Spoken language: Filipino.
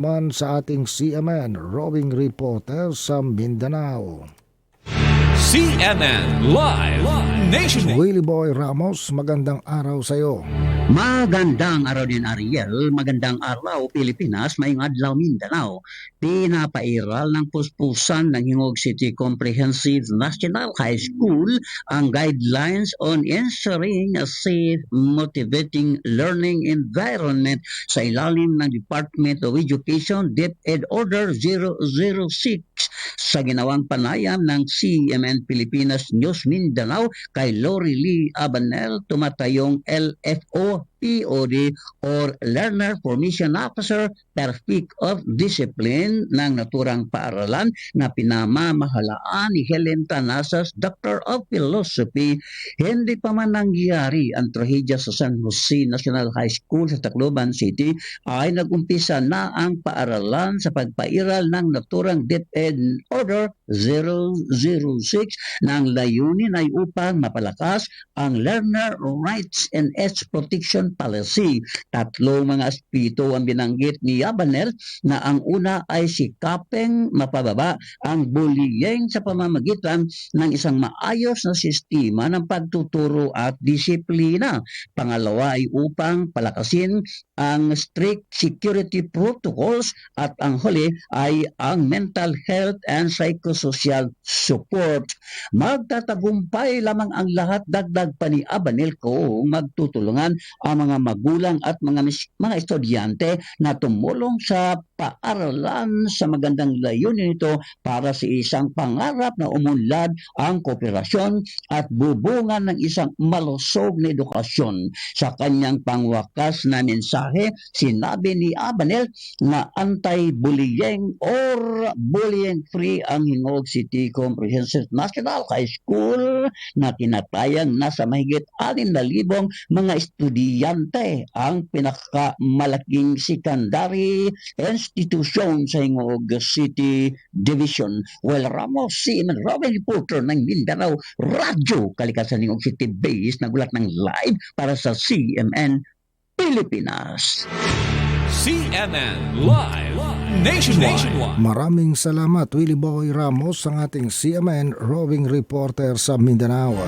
man sa ating CMN roving reporter sa Mindanao. CNN Live Nationwide. Willie Boy Ramos, magandang araw sa iyo. Magandang araw din Ariel, magandang araw Pilipinas, mayong adlaw Mindanao. Pinapairal ng puspusan ng Hingog City Comprehensive National High School ang guidelines on ensuring a safe, motivating learning environment sa ilalim ng Department of Education DepEd Order 006 sa ginawang panayam ng CMN Pilipinas News Mindanao kay Lori Lee Abanel, tumatayong LFO POD or Learner Formation Officer per Peak of Discipline ng naturang paaralan na pinamamahalaan ni Helen Tanasas, Doctor of Philosophy. Hindi pa man nangyari ang trahedya sa San Jose National High School sa Tacloban City ay nagumpisa na ang paaralan sa pagpairal ng naturang DepEd Order 006 na ang layunin ay upang mapalakas ang learner rights and its protection policy. Tatlong mga aspito ang binanggit ni Abanel na ang una ay sikapeng mapababa ang bullying sa pamamagitan ng isang maayos na sistema ng pagtuturo at disiplina. Pangalawa ay upang palakasin ang strict security protocols at ang huli ay ang mental health and psychosocial support. Magtatagumpay lamang ang lahat, dagdag pa ni Abanel, kung magtutulungan ang mga magulang at mga estudyante na tumulong sa paaralan sa magandang layunin nito para sa isang pangarap na umunlad ang kooperasyon at bubungan ng isang malusog na edukasyon. Sa kanyang pangwakas na mensahe, sinabi ni Abanel na anti-bullying or bullying-free ang Hingog City Comprehensive National High School na tinatayang nasa mahigit 6,000 mga estudyante, ang pinakamalaking secondary institution sa Hingog City Division. Well, Ramos, CMN Robin Reporter ng Mindanao Radyo, Kalikasan Hingog City Base, nagulat ng live para sa CMN Pilipinas. CNN Live Nationwide. Maraming salamat Willie Boy Ramos, ang ating CMN roving reporter sa Mindanao.